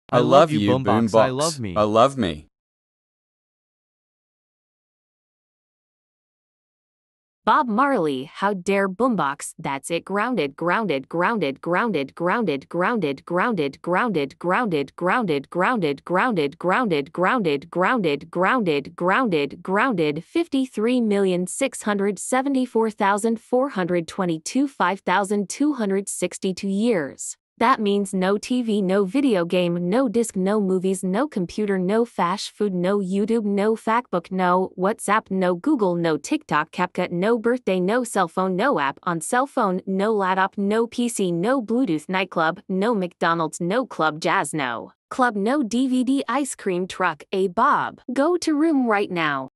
I love you, boombox. I love boombox. me. I love me. Bob Marley, how dare boombox, that's it grounded, grounded, grounded, grounded, grounded, grounded, grounded, grounded, grounded, grounded, grounded, grounded, grounded, grounded, grounded, grounded, grounded, grounded, 53,674,422 5,262 years. That means no TV, no video game, no disc, no movies, no computer, no fast food, no YouTube, no factbook, no WhatsApp, no Google, no TikTok, CapCut, no birthday, no cell phone, no app on cell phone, no laptop, no PC, no Bluetooth nightclub, no McDonald's, no club jazz, no club, no DVD ice cream truck. A Bob, go to room right now.